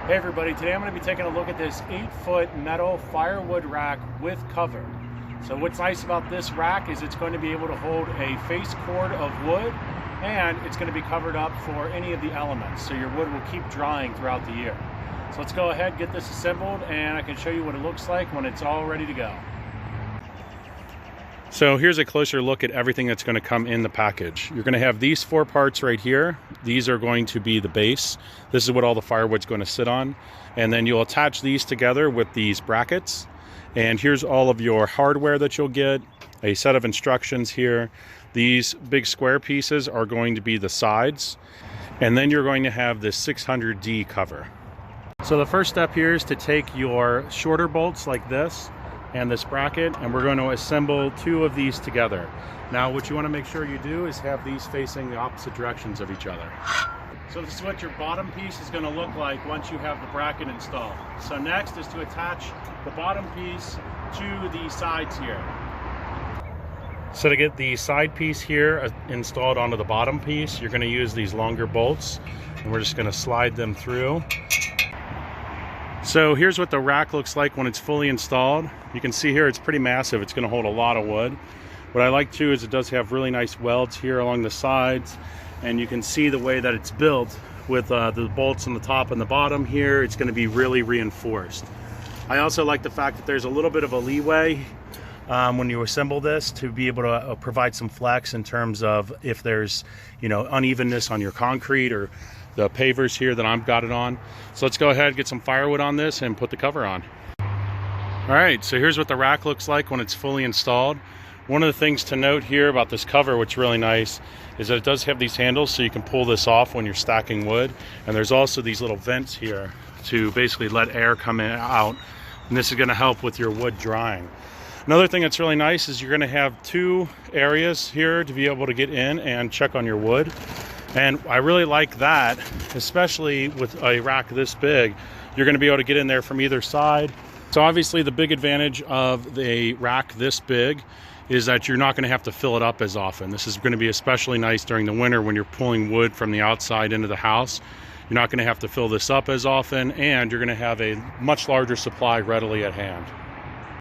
Hey everybody, today I'm going to be taking a look at this 8-foot metal firewood rack with cover. So what's nice about this rack is it's going to be able to hold a face cord of wood, and it's going to be covered up for any of the elements, so your wood will keep drying throughout the year. So let's go ahead, get this assembled, and I can show you what it looks like when it's all ready to go. So here's a closer look at everything that's going to come in the package. You're going to have these 4 parts right here. These are going to be the base. This is what all the firewood's going to sit on. And then you'll attach these together with these brackets. And here's all of your hardware that you'll get. A set of instructions here. These big square pieces are going to be the sides. And then you're going to have this 600D cover. So the first step here is to take your shorter bolts like this and this bracket, and we're going to assemble 2 of these together. Now what you want to make sure you do is have these facing the opposite directions of each other. So this is what your bottom piece is going to look like once you have the bracket installed. So next is to attach the bottom piece to the sides here. So to get the side piece here installed onto the bottom piece, you're going to use these longer bolts, and we're just going to slide them through. So here's what the rack looks like when it's fully installed. You can see here it's pretty massive. It's going to hold a lot of wood. What I like too is it does have really nice welds here along the sides, and you can see the way that it's built with the bolts on the top and the bottom here. It's going to be really reinforced. I also like the fact that there's a little bit of a leeway when you assemble this to be able to provide some flex in terms of if there's, you know, unevenness on your concrete or the pavers here that I've got it on. So let's go ahead and get some firewood on this and put the cover on. All right, so here's what the rack looks like when it's fully installed. One of the things to note here about this cover, which is really nice, is that it does have these handles so you can pull this off when you're stacking wood. And there's also these little vents here to basically let air come in and out. And this is gonna help with your wood drying. Another thing that's really nice is you're gonna have 2 areas here to be able to get in and check on your wood. And I really like that, especially with a rack this big. You're going to be able to get in there from either side. So obviously the big advantage of the rack this big is that you're not going to have to fill it up as often. This is going to be especially nice during the winter when you're pulling wood from the outside into the house. You're not going to have to fill this up as often, and you're going to have a much larger supply readily at hand.